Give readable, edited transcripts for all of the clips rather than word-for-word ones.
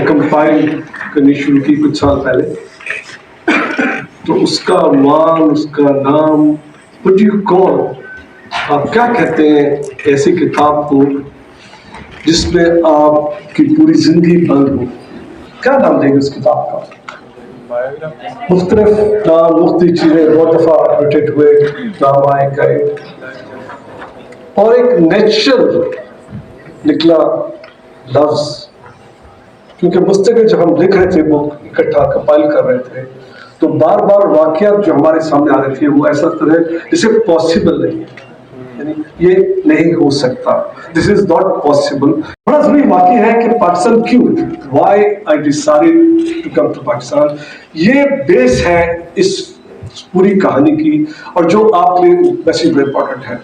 Compile करनी शुरू की कुछ साल पहले, तो उसका मान, उसका नाम, कौन, आप क्या कहते हैं ऐसी किताब को जिसमें आपकी पूरी जिंदगी बंद हो, क्या नाम देंगे उस किताब का? मुख्तलिफ नाम, मुख्तलिफ चीजें बहुत दफा रिपीटेड हुए, नाम आए गए, और एक नेचुरल निकला लफ्ज। क्योंकि मुस्तकिल जब हम लिख रहे थे, बुक इकट्ठा कंपाइल कर रहे थे, तो बार बार वाकयात जो हमारे सामने आ रहे थे वो ऐसा तरह जिसे पॉसिबल नहीं है, यानी ये नहीं हो सकता, दिस इज नॉट पॉसिबल। बड़ा जरूरी वाकई है कि पाकिस्तान क्यों, why I decided to come to Pakistan, ये बेस है इस पूरी कहानी की, और जो आपके लिए वैसे बड़ा इंपॉर्टेंट है।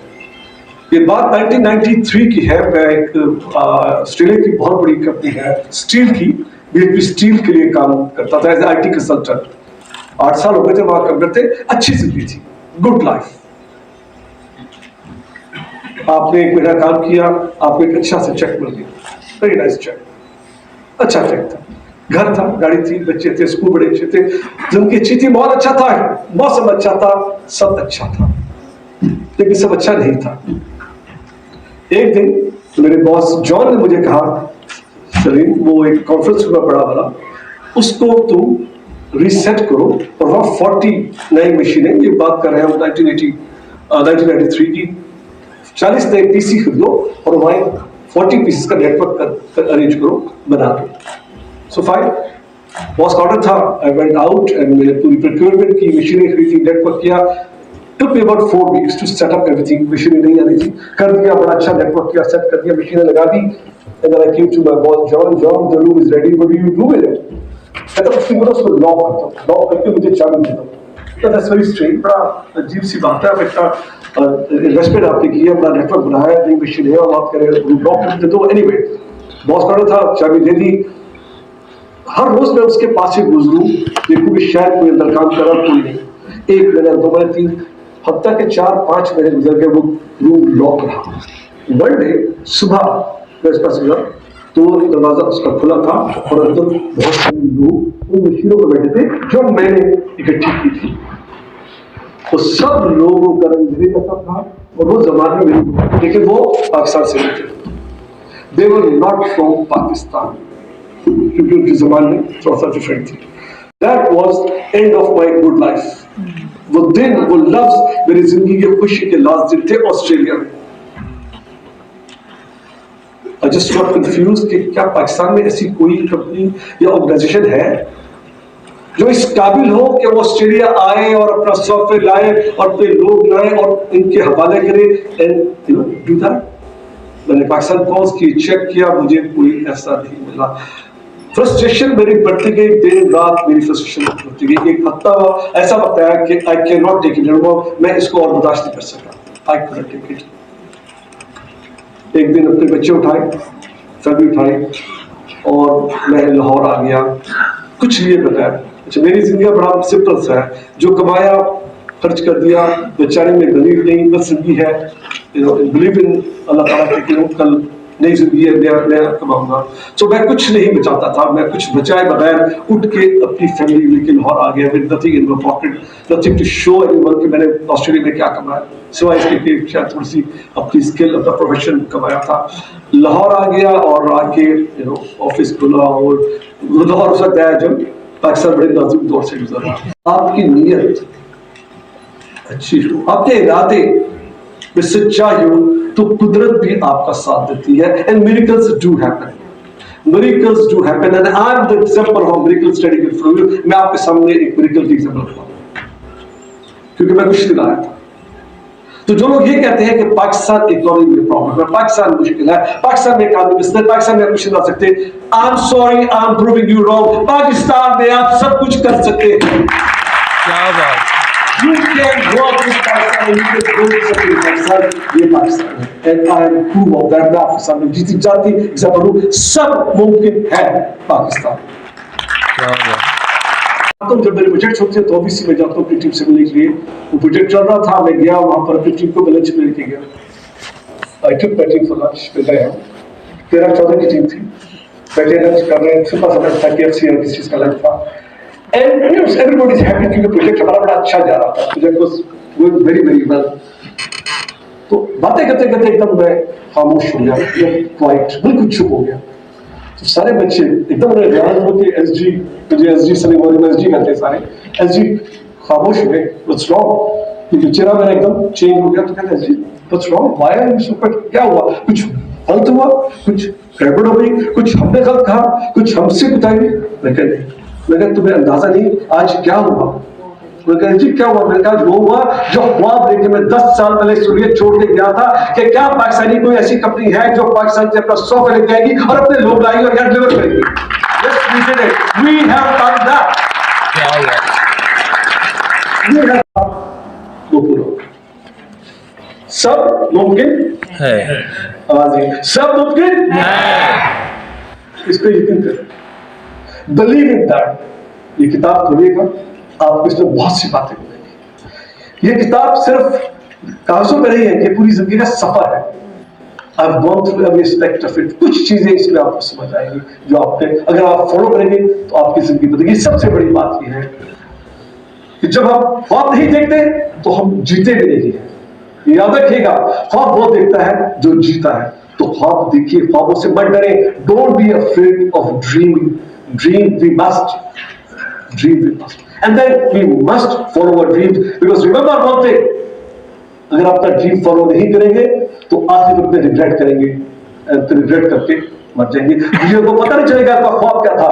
ये बात 1993 की है। मैं एक ऑस्ट्रेलिया की बहुत बड़ी कंपनी है स्टील की, बीएचपी स्टील के लिए काम करता था एज IT कंसल्टेंट। 8 साल हो गए थे वहां काम करते, अच्छी जिंदगी थी, गुड लाइफ। आपने 1 महीना काम किया, आपको एक अच्छा सा चेक मिल गया, वेरी नाइस चेक, अच्छा चेक था, घर था, गाड़ी थी, बच्चे थे, स्कूल बड़े अच्छे थे, जिंदगी अच्छी थी, बहुत अच्छा था, मौसम अच्छा था, सब अच्छा था, लेकिन सब अच्छा नहीं था। एक दिन तो मेरे बॉस जॉन ने मुझे कहा, सलीम, वो एक कॉन्फ्रेंस में बड़ा वाला, उसको तुम रीसेट करो, और वहां 40 नई मशीनें, ये बात कर रहे हैं 1993 की, 40 नए पीसी खरीदो और वहां 40 पीसेस का नेटवर्क अरेंज करो, बना दो। सो फाइन, बॉस का ऑर्डर था, आई वेंट आउट एंड मैंने पूरी प्रोक्योरमेंट की, मशीनें खरीदी, नेटवर्क किया। took me about 4 weeks to set up everything, मशीनें नहीं आ रही थी, कर दिया, बड़ा अच्छा नेटवर्क किया, सेट कर दिया, मशीनें लगा दी, and then I came to my boss, John, the room is ready, what do you do with it? कहता उसकी बोला उसको लॉक करता हूँ, लॉक करके मुझे चाबी देता हूँ। That's very strange, बड़ा अजीब सी बात है, बेटा इन्वेस्टमेंट आपने की है, बड़ा नेटवर्क बनाया है, नई मशीन है, और आप कह रहे हैं लॉक कर देते हो। एनीवे, बॉस का था, चाबी दे दी। हर रोज मैं उसके पास से गुजरूं, देखूं कि शायद कोई अंदर काम कर रहा, कोई नहीं। 1 महीना, 2 महीने, 3 हफ्ता के 4-5 महीने गुजर गए, वो रूम लॉक रहा। वन डे सुबह मैं इसके पास गया, तो दरवाजा उसका खुला था, और अंदर बहुत सारे लोग उन मशीनों पर बैठे थे जो मैंने इकट्ठी की थी। वो सब लोगों का रंग मेरे जैसा था, और वो जमाने में, लेकिन वो पाकिस्तान से नहीं थे, दे वर नॉट फ्रॉम पाकिस्तान, क्योंकि उनकी जबान में थोड़ा सा डिफरेंट थी। That was end of my good life. वो दिन, वो लफ्ज मेरी जिंदगी के खुशी के लास्ट दिन थे ऑस्ट्रेलिया में। I just got confused कि क्या पाकिस्तान में ऐसी कोई कंपनी या ऑर्गेनाइजेशन है जो इस काबिल हो कि वो ऑस्ट्रेलिया आए और अपना सॉफ्टवेयर लाए और अपने लोग लाए और इनके हवाले करे, एंड डू दैट। मैंने पाकिस्तान कॉल्स की, चेक किया, मुझे कोई ऐसा नहीं मिला। फ्रस्ट्रेशन मेरी बढ़ती गई, दिन रात मेरी फ्रस्ट्रेशन बढ़ती गई। एक हफ्ता ऐसा बताया कि I can not take it, मैं इसको और बर्दाश्त नहीं कर सका, आई कुडंट टेक इट। एक दिन अपने बच्चे उठाए, सभी उठाए, और मैं लाहौर आ गया। कुछ लिए बताया, अच्छा मेरी जिंदगी बड़ा सिंपल सा है, जो कमाया खर्च कर दिया, बेचारे में बिलीव नहीं, बस जिंदगी है, बिलीव इन अल्लाह ताला के, कल नई जिंदगी है, नया कमाऊंगा। तो मैं कुछ नहीं बचाता था, मैं कुछ बचाए बगैर उठ के अपनी फैमिली लेके लाहौर आ गया, with nothing in my pocket, nothing to show anyone कि मैंने ऑस्ट्रेलिया में क्या कमाया, सिवाय इसके कि शायद थोड़ी सी अपनी स्किल, अपना प्रोफेशन कमाया था। लाहौर आ गया, और आके ऑफिस खुला, और लाहौर हो सकता है जब पाकिस्तान बड़े नाजुक दौर से गुजर रहा। आपकी नीयत अच्छी हो, आपके इरादे में सच्चाई हो, तो कुदरत भी आपका साथ देती है, and miracles do happen, miracles do happen, and I am the example of miracle study from you. मैं आपके सामने एक मिरेकल की एग्जांपल रखता हूं, क्योंकि मैं मुश्किल आया था। तो जो लोग ये कहते हैं कि पाकिस्तान इकोनॉमी में प्रॉब्लम है, पाकिस्तान मुश्किल है, पाकिस्तान में काम बिजनेस, पाकिस्तान में कुछ ना सकते, I am sorry, I am proving you wrong. Pakistan में आप सब कुछ कर सकते हैं। क्या बात, you can work with Pakistan, you can build something in Pakistan, ये पाकिस्तान है, and I am proof of that। मैं आपके सामने जीती जाती एग्जाम्पल हूँ, सब मुमकिन है पाकिस्तान। तो जब मेरे प्रोजेक्ट होते हैं तो ऑब्वियसली मैं जाता हूँ अपनी टीम से मिलने के लिए। वो प्रोजेक्ट चल रहा था, मैं गया वहाँ पर अपनी टीम को लंच में लेके गया। I took my team for lunch, मैं गया, 13-14 की टीम थी। बैठे लंच कर रहे हैं, सुबह समय था KFC और किसी चीज का लंच था, एंड एवरीबॉडी इज हैप्पी क्योंकि प्रोजेक्ट हमारा बड़ा अच्छा जा रहा था, project was going very very well. तो बातें करते करते एकदम मैं खामोश हो गया, क्वाइट, बिल्कुल चुप हो गया। तो सारे बच्चे एकदम रियलाइज हो कि SG, मुझे SG सनी बोले, SG कहते हैं सारे, SG खामोश हुए, व्हाट्स रॉन्ग, ये चेहरा मेरा एकदम चेंज हो गया। तो कहते SG what's wrong, why are you so quiet, क्या हुआ, कुछ गलत हुआ, कुछ गड़बड़ हो गई, कुछ हमने गलत कहा, कुछ हमसे बताइए। मैं कह नहीं, मैंने तुम्हें अंदाजा नहीं आज क्या हुआ। जी क्या हुआ, मैंने कहा वो हुआ जो ख्वाब लेके मैं 10 साल पहले सोवियत छोड़ के गया था कि क्या पाकिस्तानी कोई ऐसी कंपनी है जो पाकिस्तान से अपना सॉफ्टवेयर लेके आएगी और अपने लोग लाएगी और यहाँ डिलीवर करेगी। Yes, we did it. We have done that. We have done वो पूरा सब मुमकिन है, आवाज सब मुमकिन है, इस पे यकीन करें, बिलीव इन दैट। ये किताब खोलिएगा, आपको इसमें बहुत सी बातें मिलेंगी। ये किताब सिर्फ कागजों पे नहीं है, ये पूरी जिंदगी का सफर है। I've gone through every aspect of it। कुछ चीजें इसमें आपको समझ आएंगी जो आपने, अगर आप फॉलो करेंगे तो आपकी जिंदगी बदलेगी। सबसे बड़ी बात यह है कि जब हम ख्वाब नहीं देखते तो हम जीते भी नहीं है। याद रखिएगा, ख्वाब वो देखता है जो जीता है। तो ख्वाब देखिए, ख्वाबों से मत डरे। Don't be afraid of dreaming, dream we must, dream we must, and then we must follow our dreams, because remember one thing, अगर आप अपना ड्रीम फॉलो नहीं करेंगे तो आखिर में रिग्रेट करेंगे, फिर रिग्रेट करके मर जाएंगे। मुझे तो पता नहीं चलेगा आपका ख्वाब क्या था,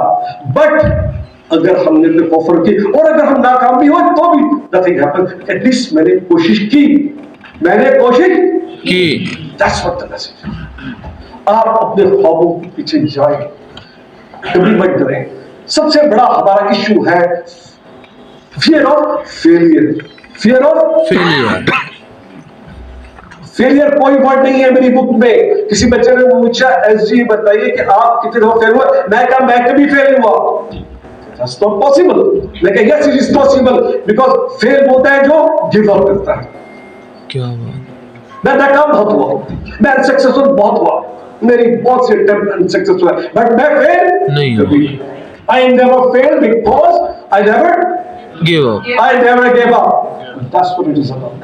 बट अगर हमने फिर ऑफर की और अगर हम नाकाम भी हो तो भी नथिंग हैपन, एटलीस्ट मैंने कोशिश की, मैंने कोशिश की। That's what the message. आप अपने ख्वाबों के पीछे जाएं, कभी मत डरें। सबसे बड़ा हमारा इश्यू है fear of failure, fear of failure. Failure कोई वर्ड नहीं है मेरी बुक में। किसी बच्चे ने पूछा SG बताइए कि आप कितने दफा फेल हुए, मैं कहा मैं कभी फेल हुआ, that's not possible। मैं कहा yes it is possible, because fail होता है जो गिव अप करता है। क्या बात, मैं नाकाम बहुत हुआ, मैं अनसक्सेसफुल बहुत हुआ, मेरी बहुत सी अटेम्प्ट अनसक्सेसफुल है, बट मैं फेल नहीं हुआ। I never failed because I never give up. I never gave up. That's what it is about.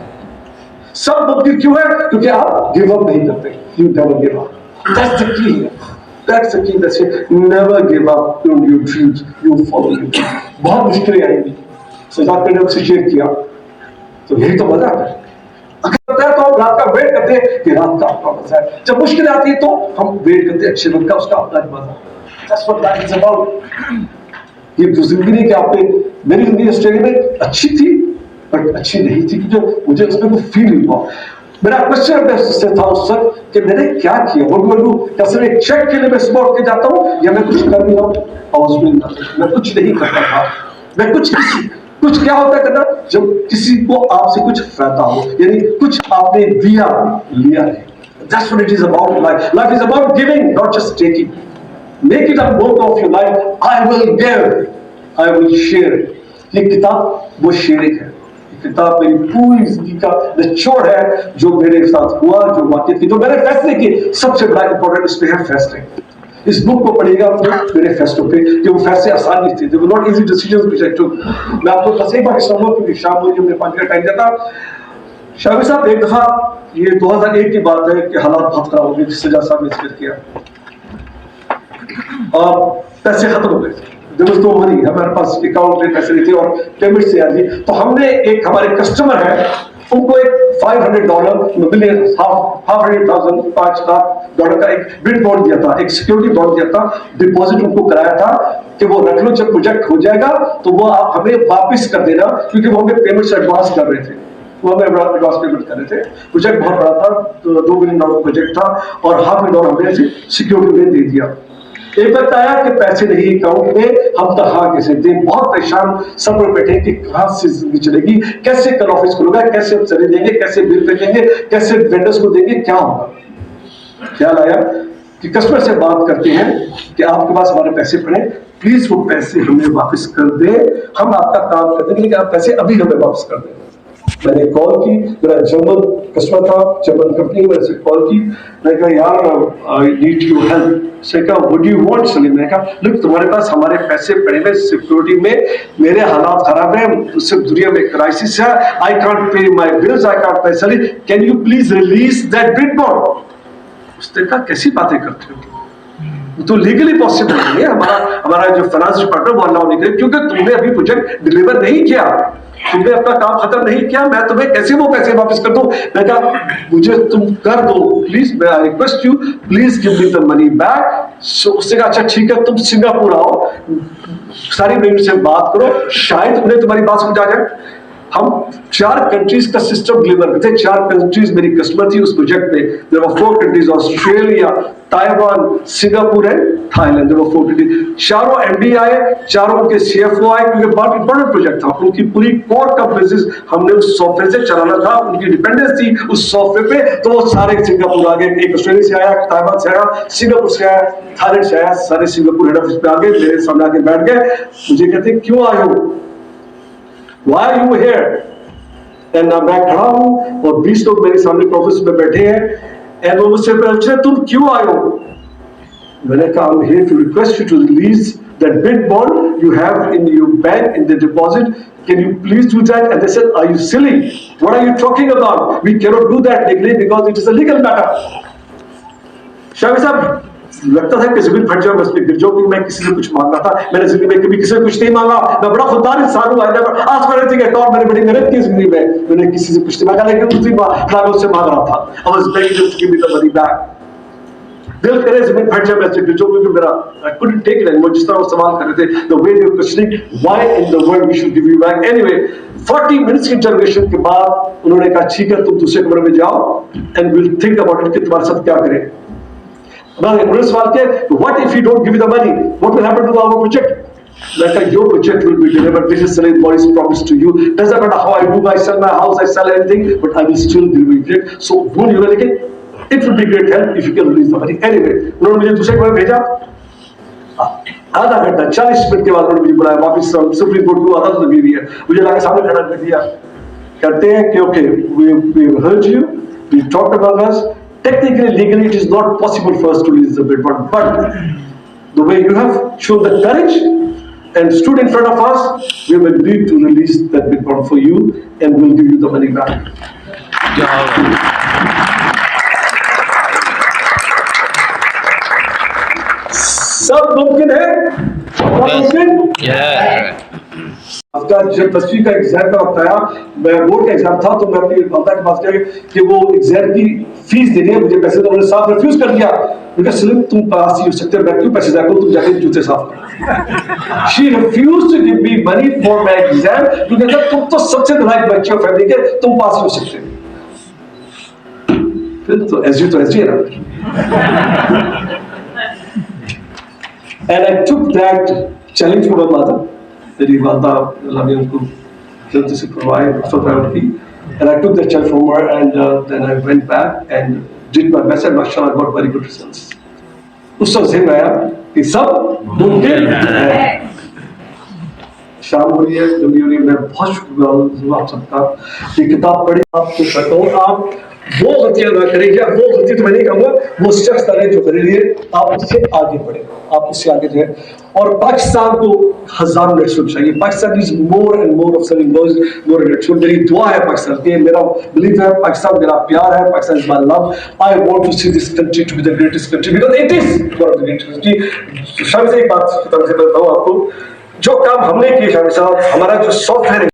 सब मुमकिन क्यों है? क्योंकि आप गिव अप नहीं करते। You never give up. That's the key. That's the key. That's it. Never give up on your dreams. You follow your dreams. बहुत मुश्किलें आएंगी। सजाद ने हमसे शेयर किया, तो यही तो मजा है। अगर तो हम रात का वेट करते हैं कि रात का अपना मजा है, जब मुश्किल आती है तो हम वेट करते हैं अच्छे वक्त का, उसका अपना मजा। That's what life is about। ये जो जिंदगी नहीं कि आपने, मेरी जिंदगी ऑस्ट्रेलिया में अच्छी थी बट अच्छी नहीं थी कि जो मुझे उसमें कोई फील नहीं हुआ। मेरा क्वेश्चन से था उस वक्त कि मैंने क्या किया, क्या सिर्फ एक चेक के लिए मैं सुबह उठ के जाता हूँ या मैं कुछ कर भी रहा हूँ? मैं कुछ नहीं करता था। मैं कुछ क्या होता है करना, जब किसी को आपसे कुछ फायदा हो, यानी कुछ आपने दिया लिया है। That's what it is about life। Life is about giving, not just taking। Make it a motto of your life। I will give, I will share। ये किताब वो शेयरिंग है। ये किताब मेरी पूरी जिंदगी का निचोड़ है, जो मेरे साथ हुआ, जो बातें की, जो मैंने फैसले किए। सबसे बड़ा इंपॉर्टेंट इसमें है फैसले। इस बुक को पढ़िएगा मेरे फैसलों पे, कि वो फैसले आसान नहीं थे। They were not easy decisions which I took। मैं आपको बस एक बार सुनाऊंगा क्योंकि शाम को हमने 5 का टाइम दिया था। शामी साहब एक दफा, ये 2001 की बात है कि हालात बहुत खराब हो गए, सजा साहब ने जिक्र किया और पैसे खत्म हो गए थे। तो मनी, हमारे पास अकाउंट में पैसे नहीं थे और पेमेंट से आ गई। तो हमने एक, हमारे कस्टमर है, उनको एक $500 मिलियन, $500,000 $5 का एक बिड बॉन्ड दिया था, एक सिक्योरिटी बॉन्ड दिया था, डिपॉजिट उनको कराया था कि वो रख लो, जब प्रोजेक्ट हो जाएगा तो वो आप हमें वापस कर देना, क्योंकि वो हमें पेमेंट से एडवांस कर रहे थे। वो हमें एडवांस पेमेंट कर रहे थे। प्रोजेक्ट बहुत बड़ा था, तो $2 मिलियन प्रोजेक्ट था और $500,000 हमने सिक्योरिटी में दे दिया। एक वक्त आया कि पैसे नहीं अकाउंट में, हम तनख्वाह कैसे दें, बहुत परेशान, सब लोग बैठे कि कहां से जिंदगी चलेगी, कैसे कल ऑफिस खुलेगा, कैसे हम चले देंगे, कैसे बिल पे देंगे, कैसे वेंडर्स को देंगे, क्या होगा। ख्याल आया कि कस्टमर से बात करते हैं कि आपके पास हमारे पैसे पड़े, प्लीज वो पैसे हमें वापस कर दे, हम आपका काम कर देंगे, लेकिन आप पैसे अभी हमें वापस कर दें। मैंने कॉल की, मेरा जर्मन कस्टमर था, जर्मन कंपनी, मैंने से कॉल की, मैंने कहा यार आई नीड योर हेल्प। से कहा what do you want Salim? मैंने कहा लुक तुम्हारे पास हमारे पैसे पड़े हुए सिक्योरिटी में, मेरे हालात खराब है, सिर्फ दुनिया में क्राइसिस है, I can't pay my bills, I can't pay salary, can you please release that bid bond? उसने कहा कैसी बातें करते हो, तो लीगली पॉसिबल नहीं है, हमारा जो फाइनेंस डिपार्टमेंट वो अलाउ नहीं करे, क्योंकि तुमने अभी प्रोजेक्ट डिलीवर नहीं किया, तुमने अपना काम खत्म नहीं किया, मैं तुम्हें कैसे वो पैसे वापस कर दूं? मैं कहा मुझे तुम कर दो प्लीज, मैं I request you please give me the money back. So उसने कहा अच्छा ठीक है, तुम सिंगापुर आओ, सारी मिनट से बात करो, शायद उन्हें तुम्हारी बात समझ आ जाए। हम 4 कंट्रीज का सिस्टम डिलीवर करते हैं, 4 कंट्रीज मेरी कस्टमर थी उस प्रोजेक्ट में। There were 4 countries, Australia, Taiwan, Singapore and Thailand, there were 4 countries. चारों एमडी आए, चारों उनके सीएफओ आए, क्योंकि बहुत इंपॉर्टेंट प्रोजेक्ट था, उनकी पूरी कोर का बिजनेस हमने उस सॉफ्टवेयर से चलाना था, उनकी डिपेंडेंस थी उस सॉफ्टवेयर पे, तो वो सारे सिंगापुर आ गए, एक ऑस्ट्रेलिया से आया, ताइवान से आया, सिंगापुर से आया, थाईलैंड से आया, सारे सिंगापुर हेड ऑफिस पे आ गए, मेरे सामने आके बैठ गए, मुझे कहते क्यों आए हो, Why are you here? And मैं खड़ा हूं और 20 लोग मेरे सामने ऑफिस में बैठे हैं, and वो मुझसे पूछे तुम क्यों आए हो? मैंने कहा I'm here to request you to release that bid bond you have in your bank in the deposit. Can you please do that? And they said, are you silly? What are you talking about? We cannot do that legally because it is a legal matter. Shah साहब लगता था कि जमीन फट जाओ, बस गिर जाओ, क्योंकि मैं किसी से कुछ मांगना था, मैंने जिंदगी में कभी किसी से कुछ नहीं मांगा, मैं बड़ा खुददार इंसान हूं, आज फॉर एवरीथिंग एट ऑल, मैंने बड़ी मेहनत की जिंदगी में, मैंने किसी से कुछ नहीं मांगा, लेकिन उसी बार उससे मांग रहा था, I was begging him to give me the money back. दिल करे जमीन फट जाए, मैं गिर जाऊं, क्योंकि मेरा I couldn't take it anymore, जिस तरह वो सवाल कर रहे थे, the way they were questioning, why in the world we should give you back? Anyway, 40 minutes की इंटरोगेशन के बाद उन्होंने कहा ठीक है तुम दूसरे कमरे में जाओ and we'll think about it कि तुम्हारे साथ क्या करें। What if you don't give me the money? What will happen to our project? Like your project will be delivered. This is Salim Body's promise to you. Doesn't matter how I do, I sell my house, I sell everything, but I will still deliver it. So won't you like it? It will be great help if you can release the money. Anyway, उन्होंने मुझे दूसरे कमरे में भेजा, आधा घंटा 40 minute के बाद उन्होंने मुझे बुलाया वापस सुप्रीम कोर्ट को, अदालत में भी है, मुझे लाके सामने खड़ा कर दिया, कहते हैं कि okay, we heard you, we talked about us. Technically, legally, it is not possible for us to release the bid bond, but the way you have shown the courage and stood in front of us, we have agreed to release that bid bond for you, and we'll give you the money back. सब मुमकिन है, आपका जब 10वीं का exam का वक्त आया, मैं बोर्ड का एग्जाम था, तो मैं अपनी माता के पास गया कि वो एग्जाम की फीस देनी है मुझे पैसे, तो उन्होंने साफ रिफ्यूज कर दिया। मुझे सिर्फ तुम पास ही हो सकते हो, मैं क्यों पैसे जाकर तुम जाके जूते साफ करो। She refused to give me money for my exam, क्योंकि तुम तो सबसे नालायक बच्चे हो फैमिली के, तुम पास ही हो सकते हो। फिर तो एसजी है ना। And I took that challenge from my mother. मेरी माता अल्लाह ने उनको जल्दी से provide for priority, and I took that challenge from her, and then I went back and did my best, and mashallah I got very good results. उस वक्त से आया कि सब मुमकिन है। शाम हो रही है, जल्दी हो रही है, मैं बहुत शुक्रगुजार हूँ आप सबका। ये किताब पढ़ी, आपको कहता हूँ आप वो गलतियां ना करें, या वो गलती तो मैं नहीं कहूँगा, वो शख्स करें जो करे लिए आप उससे आगे बढ़े, आप उससे आगे जाए। और पाकिस्तान को 1000 नेटवर्क चाहिए। Pakistan is more and more of selling boys, more network. मेरी दुआ है पाकिस्तान के, मेरा बिलीव है पाकिस्तान मेरा प्यार है, Pakistan is my love. I want to see this country to be the greatest country because it is one of the greatest country. शामिल से एक बात की तरफ से बताऊं आपको, जो काम हमने किए शामिल साहब, हमारा जो सॉफ्टवेयर है,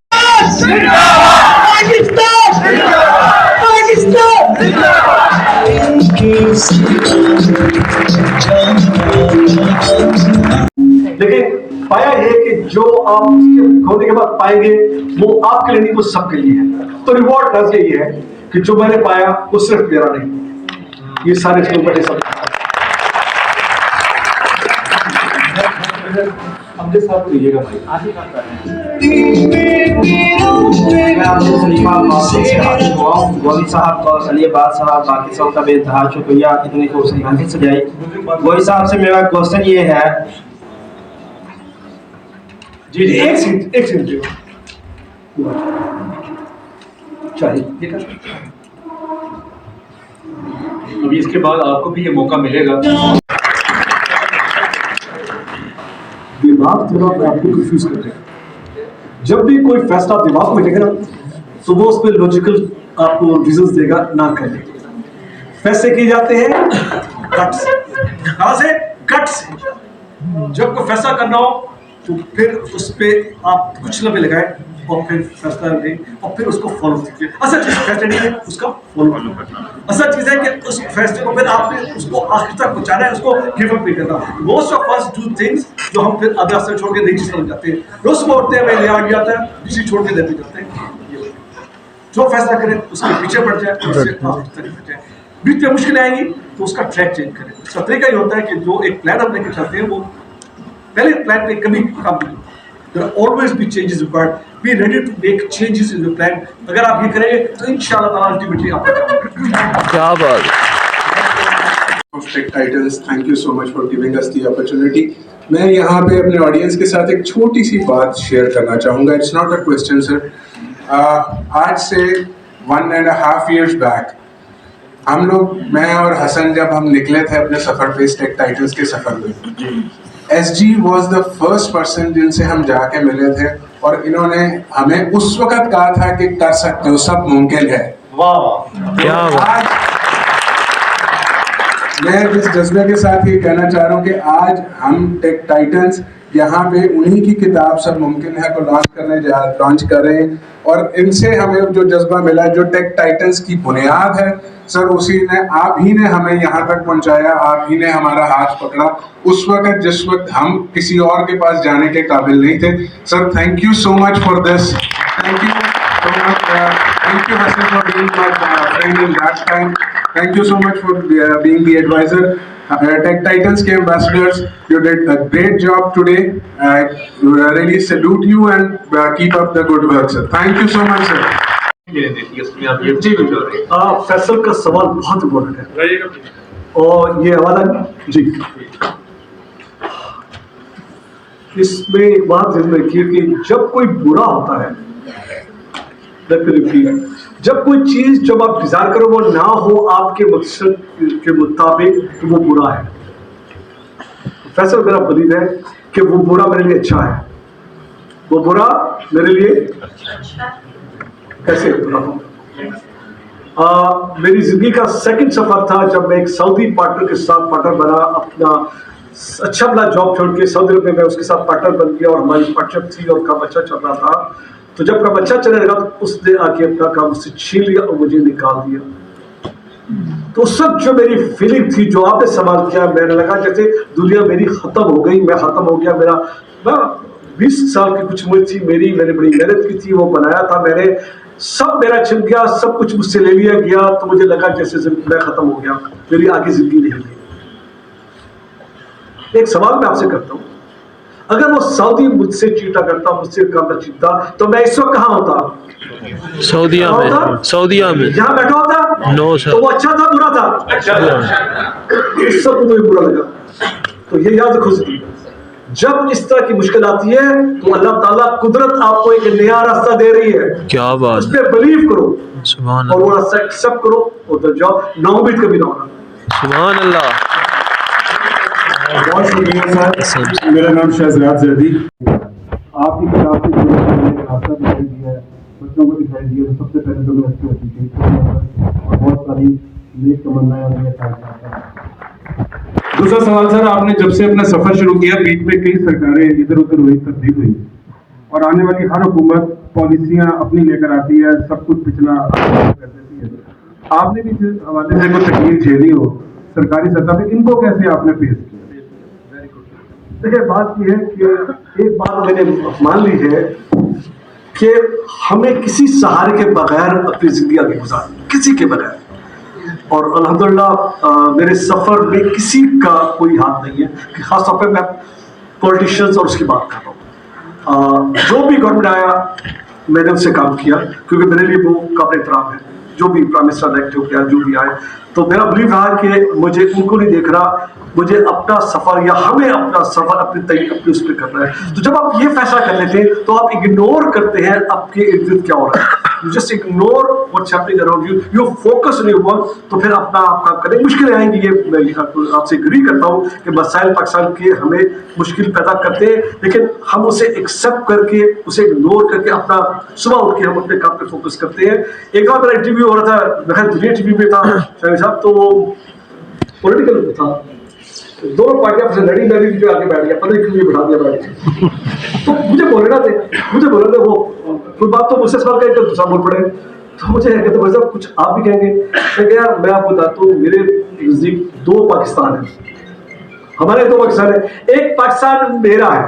लेकिन पाया ये कि जो आप खोने के बाद पाएंगे वो आपके लिए नहीं, वो सबके लिए है। तो रिवॉर्ड नजर ये है कि जो मैंने पाया वो सिर्फ मेरा नहीं, ये सारे इसमें बैठे सब हमने साथ लीजिएगा भाई। गोली साहब और सलीबाद साहब बाकी सब का बेतहा शुक्रिया, इतनी खूबसूरती मंजिल सजाई। गोली साहब से मेरा क्वेश्चन ये है, जी एक सेकंड चाहिए, ठीक है। अभी इसके बाद आपको भी ये मौका मिलेगा। दिमाग थोड़ा आपको कंफ्यूज करते हैं। जब भी कोई फैसला दिमाग में लेगा ना, तो वो उस पर लॉजिकल आपको रीजंस देगा ना करने के। फैसले किए जाते हैं गट से। कहां से? गट से। जब कोई फैसला करना हो तो फिर उस पर आप कुछ लम्बे लगाए और फिर फैसला लें और फिर उसको फॉलो कीजिए। असल चीज फैसला नहीं है, उसका फॉलो करना। असल चीज है कि उस फैसले को फिर आपने उसको आखिर तक पहुंचाना है, उसको गिव अप नहीं करना। Most of us do things जो हम फिर आधा से छोड़ के नई चीज समझ जाते हैं। रोज सुबह उठते हैं, मैं यहाँ जाता है, दूसरी छोड़ के लेते जाते हैं। जो फैसला करें उसके पीछे पड़ जाए, उससे आखिर तक पड़ जाए। बीच में मुश्किल आएंगी तो उसका ट्रैक चेंज करें। उसका तरीका ये होता है कि जो एक प्लान हम लेकर चलते हैं वो पहले प्लान पे कभी काम नहीं होता। There will always be changes required. Be ready to make changes in the plan. अगर आप ये करेंगे तो इंशाल्लाह ताला अल्टीमेटली आपका काम होगा। क्या बात। Of Tech Titans, thank you so much for giving us the opportunity. मैं यहाँ पे अपने ऑडियंस के साथ एक छोटी सी बात शेयर करना चाहूँगा। It's not a question, sir. आज से 1.5 years back हम लोग, मैं और हसन, जब हम निकले थे अपने सफर पे, टेक टाइटंस के सफर में, SG was the first person जिनसे हम जाके मिले थे और इन्होंने हमें उस वक्त कहा था कि कर सकते हो, सब मुमकिन है। वाह, क्या बात। मैं इस जज्बे के साथ ये कहना चाह रहा हूँ कि आज हम टेक टाइटंस यहाँ पे उन्हीं की किताब सब मुमकिन है को लॉन्च कर रहे हैं और इनसे हमें जो जज्बा मिला, जो टेक टाइटंस की बुनियाद है सर, उसी ने, आप ही ने हमें यहाँ तक पहुँचाया, आप ही ने हमारा हाथ पकड़ा उस वक्त जिस वक्त हम किसी और के पास जाने के काबिल नहीं थे। Sir, thank you so much for this. Thank you so much. Thank you, Hassan, for being my friend in that time. Thank you so much for being the advisor. Tech Titans के ambassadors, you did a great job today. I really salute you and keep up the good work, sir. Thank you so much, sir. Faisal का सवाल बहुत important है और ये हवाला जी, इसमें एक बात ध्यान रखिए कि जब कोई बुरा होता है, जब कोई चीज जब आप डिजायर करो वो ना हो आपके मकसद के मुताबिक तो वो बुरा है। फैसल मेरा बलीव है कि वो बुरा मेरे लिए अच्छा है, वो बुरा मेरे लिए कैसे बुरा हो। मेरी जिंदगी का सेकंड सफर था जब मैं एक सऊदी पार्टनर के साथ पार्टनर बना, अपना अच्छा बड़ा जॉब छोड़ के सऊदी अरब में मैं उसके साथ पार्टनर बन गया और हमारी पार्टनरशिप थी और काम अच्छा चल रहा था। तो जब काम अच्छा चलने लगा तो उसने आके अपना काम उससे छीन लिया और मुझे निकाल दिया। तो उस वक्त जो मेरी फीलिंग थी, जो आपने सवाल किया, मैंने लगा जैसे दुनिया मेरी खत्म हो गई, मैं खत्म हो गया। मेरा 20 साल की कुछ उम्र थी मेरी, मैंने बड़ी मेहनत की थी, वो बनाया था मैंने, सब मेरा छिन गया, सब कुछ मुझसे ले लिया गया। तो मुझे लगा जैसे मैं खत्म हो गया, मेरी आगे जिंदगी नहीं रही। एक सवाल मैं आपसे करता हूं, अगर वो सऊदी मुझसे चीटा करता, मुझसे काम चीता, तो मैं इस वक्त कहाँ होता? सऊदीया में। यहाँ बैठा होता? No sir. तो वो अच्छा था बुरा था? अच्छा था। इस सब मुझे बुरा लगा। तो ये याद रखो, जब इस तरह की मुश्किल आती है तो अल्लाह ताला कुदरत आपको एक नया रास्ता दे रही है। क्या बात। उस पर बिलीव करो सुभान और वो रास्ता एक्सेप्ट करो और तो जाओ, नाउमीद कभी ना होना। सुभान अल्लाह। बहुत शुक्रिया सर, मेरा नाम शहजाद जैदी। आपकी किताब से जो रास्ता दिखाई दिया है, बच्चों को दिखाई दिया, तो सबसे पहले तो मैं इसको अप्रिशिएट करूँगा और बहुत सारी नेक तमन्नाएं और नेक ख्याल। दूसरा सवाल सर, आपने जब से अपना सफर शुरू किया, बीच में कई सरकारें इधर उधर हुई, तब्दील हुई और आने वाली हर हुकूमत पॉलिसियां अपनी लेकर आती है, सब कुछ पिछला कर देती है। आपने भी इस हवाले से कोई तकलीफ झेली हो सरकारी सतह पे, इनको कैसे आपने फेस किया? देखिए, बात यह है कि एक बात मैंने मान ली है कि हमें किसी सहारे के बगैर अपनी जिंदगी आगे गुजारनी, किसी के बगैर। और अल्हम्दुलिल्लाह मेरे सफर में किसी का कोई हाथ नहीं है, कि खास तौर पे मैं पॉलिटिशियंस और उसकी बात कर रहा हूँ। जो भी गवर्नमेंट आया मैंने उनसे काम किया, क्योंकि मेरे लिए वो काबिल एहतराम है। जो भी प्राइम मिनिस्टर इलेक्ट हो गया, जो भी आए, तो मेरा बिलीव रहा कि मुझे उनको नहीं देख रहा, मुझे अपना सफर या हमें अपना सफर अपने उस पर करना है। तो जब आप ये फैसला कर लेते हैं तो आप इग्नोर करते हैं आपके इर्द गिर्द क्या हो रहा है। You just ignore what's happening around you, you focus on your work, तो फिर अपना आप काम करें। मुश्किलें आएंगी, ये मैं आपसे एग्री करता हूँ कि मसाइल पाकिस्तान के हमें मुश्किल पैदा करते हैं, लेकिन हम उसे एक्सेप्ट करके, उसे इग्नोर करके अपना सुबह उठ के हम अपने काम पे फोकस करते हैं। एक बार मेरा इंटरव्यू हो रहा था, मैं दुनिया टीवी में था शाहिद साहब, तो वो पॉलिटिकल था, दोनों पार्टियां आपसे लड़ी, मैं भी आगे बैठ गया, पता नहीं क्यों बिठा दिया बैठ के। तो मुझे बोलना थे वो कोई बात, तो मुझसे सवाल करें तो दूसरा बोल पड़े, तो मुझे कहते भाई साहब कुछ आप भी कहेंगे। मैं क्या यार, मैं आपको बताता हूँ, मेरे नजदीक दो पाकिस्तान है, हमारे दो पाकिस्तान है। एक पाकिस्तान मेरा है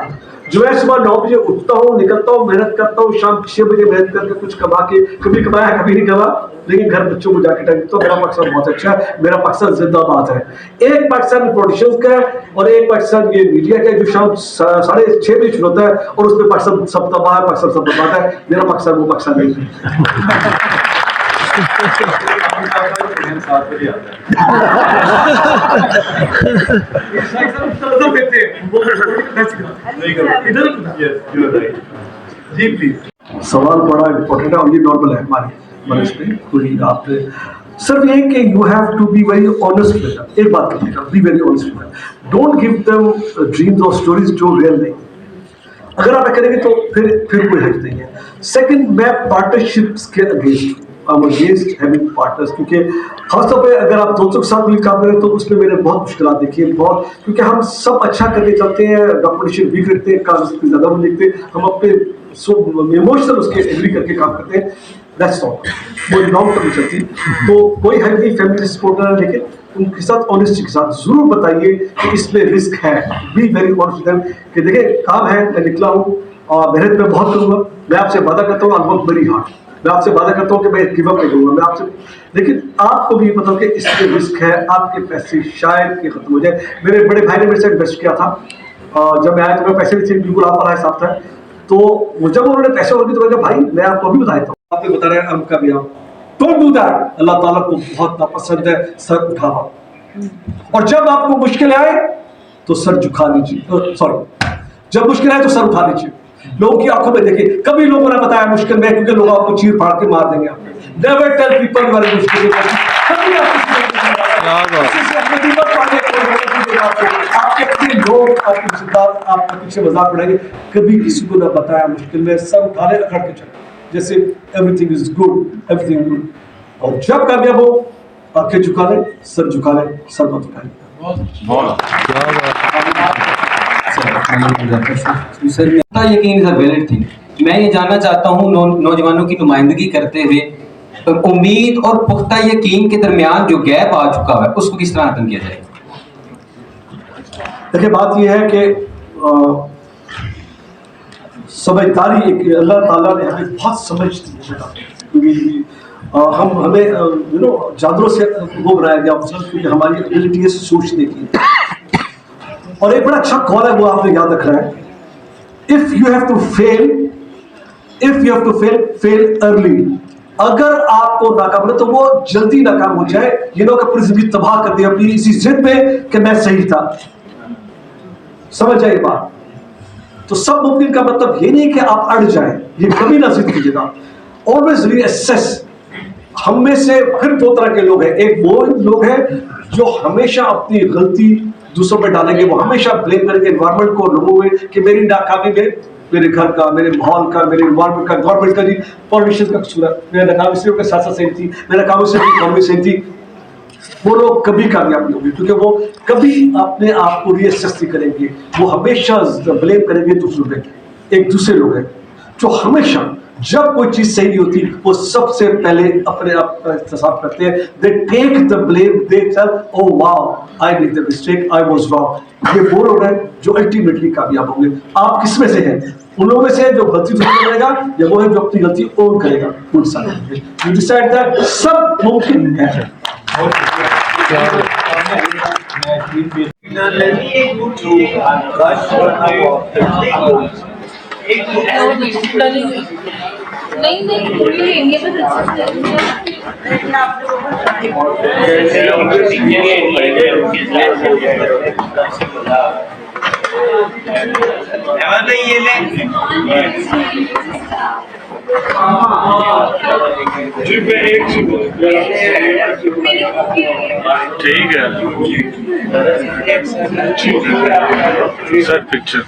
जो मैं सुबह 9 बजे उठता हूँ, निकलता हूँ, मेहनत करता हूँ, शाम 6 बजे मेहनत करके कुछ कमा के, कभी कमाया कभी नहीं कमा, लेकिन घर बच्चों को जाके टाइम, तो मेरा पाकिस्तान बहुत अच्छा है, मेरा पाकिस्तान जिंदाबाद है। एक पाकिस्तान पॉलिटिशियंस का है और एक पाकिस्तान ये मीडिया का है जो शाम 6:30 बजे शुरू होता है और उसमें पाकिस्तान सब तबाह है, पाकिस्तान सब बर्बाद है। मेरा पाकिस्तान वो पाकिस्तान नहीं है। 7 बजे आता है। जी प्लीज। सवाल बड़ा इंपॉर्टेंट है और ये नॉर्मल है हमारे इस पे कोई आपने सिर्फ ये कि you have to be very honest with them. एक बात करिएगा, be very honest with them, don't give them dreams और स्टोरीज जो रियल नहीं। अगर आप करेंगे तो फिर कोई हर्ज नहीं है। सेकंड, मैं पार्टनरशिप्स के अगेंस्ट हैविंग पार्टनर्स, क्योंकि खासतौर पे अगर आप दोस्तों के साथ मिलकर काम करें तो उसमें मैंने बहुत मुश्किलात देखी है, बहुत, क्योंकि हम सब अच्छा करके चलते हैं, डॉक्यूमेंटेशन भी करते हैं, कागज पे ज्यादा लिखते हैं, हम अपने इमोशनल उसके एग्री करके काम करते हैं, दैट्स नॉट वो लॉन्ग टर्म चलती। तो कोई है भी फैमिली सपोर्टर है, लेकिन उनके साथ ऑनेस्टी के साथ जरूर बताइए कि इसमें रिस्क है, B very honest with them कि देखिए काम है, मैं निकला हूँ और मेहनत में बहुत करूँगा, मैं आपसे वादा करता हूँ, आई वर्क वेरी हार्ड, मैं आपसे वादा करता हूँ कि मैं गिव अप नहीं करूँगा, मैं आपसे, लेकिन आपको भी पता हो कि इसमें रिस्क है, आपके पैसे शायद के खत्म हो जाए। मेरे बड़े भाई ने मेरे से इन्वेस्ट किया था, जब मैं आया तो मैं पैसे भी थे, बिल्कुल आप वाला हिसाब था, तो जब उन्होंने पैसे और भी तो भाई मैं आपको भी बताया था, आपने बता रहे हैं का भी आप डोंट डू दैट, अल्लाह ताला को बहुत नापसंद है सर उठावा। और जब आपको मुश्किल आए तो सर झुका लीजिए, सॉरी जब मुश्किल आए तो सर उठा लीजिए। लोगों की आंखों में देखिए, कभी लोगों ने बताया मुश्किल में, क्योंकि लोग आपको चीर फाड़ के मार देंगे। Never tell people you are मुश्किल, कभी आपके अपने लोग, आपके रिश्तेदार आपके पीछे मजाक उड़ाएंगे, कभी किसी को ना बताया मुश्किल में, सर उठा ले, अकड़ के चले, जैसे everything is good, everything good. और जब कामयाब हो आंखें झुका ले, सर झुका ले, सर मत उठाए। यकीन सर वैलिड थी। मैं ये जानना चाहता हूँ, नौजवानों की नुमाइंदगी करते हुए उम्मीद और पुख्ता यकीन के दरमियान जो गैप आ चुका है उसको किस तरह खत्म किया जाए? देखिए बात यह है कि समझदारी, एक अल्लाह ताला ने हमें बहुत समझ दी है, क्योंकि हमें जानवरों से वो बनाया गया, क्योंकि हमारी एबिलिटी है सोचने की। और एक बड़ा अच्छा कॉल है, वो आपने याद रखना है, if you have to fail, fail early. अगर आपको नाकाम है तो वो जल्दी नाकाम हो जाए, ये लोग अपनी जिंदगी तबाह कर दिया अपनी इसी जिद में कि मैं सही था। समझ जाइए बात। तो सब मुमकिन का मतलब ये नहीं कि आप अड़ जाएं, ये कभी ना जिद कीजिएगा, ऑलवेज रीअसेस। हम में से फिर दो तरह के लोग हैं, एक वो लोग हैं जो हमेशा अपनी गलती दूसरों पे डालेंगे, वो हमेशा ब्लेम करेंगे एनवायरमेंट को, लोगों में, कि मेरी नाकामी में मेरे घर का, मेरे माहौल का, मेरे एनवायरमेंट का, गवर्नमेंट का, जी पॉलिटिशियंस का कसूर है, मेरा नाकामी सिर्फ के साथ सही थी, मेरा काम सिर्फ इकोनॉमी सही थी। वो लोग कभी कामयाब नहीं होंगे, क्योंकि वो कभी अपने आप को रीअसेस नहीं करेंगे, वो हमेशा ब्लेम करेंगे दूसरों पे। एक दूसरे लोग हैं जो हमेशा जब कोई चीज सही नहीं होती वो सबसे पहले अपने आप का एहतसाब करते हैं, they take the blame, they tell oh wow I made the mistake, I was wrong. ये वो लोग हैं जो अल्टीमेटली कामयाब होंगे। आप किसमें से हैं? उन लोगों में से जो गलती दूसरे करेगा, या वो है जो अपनी गलती ओन करेगा। यू डिसाइड दैट, सब मुमकिन है। नहीं बोलेंगे तो ये ले जी मैं एक ठीक है सर पिक्चर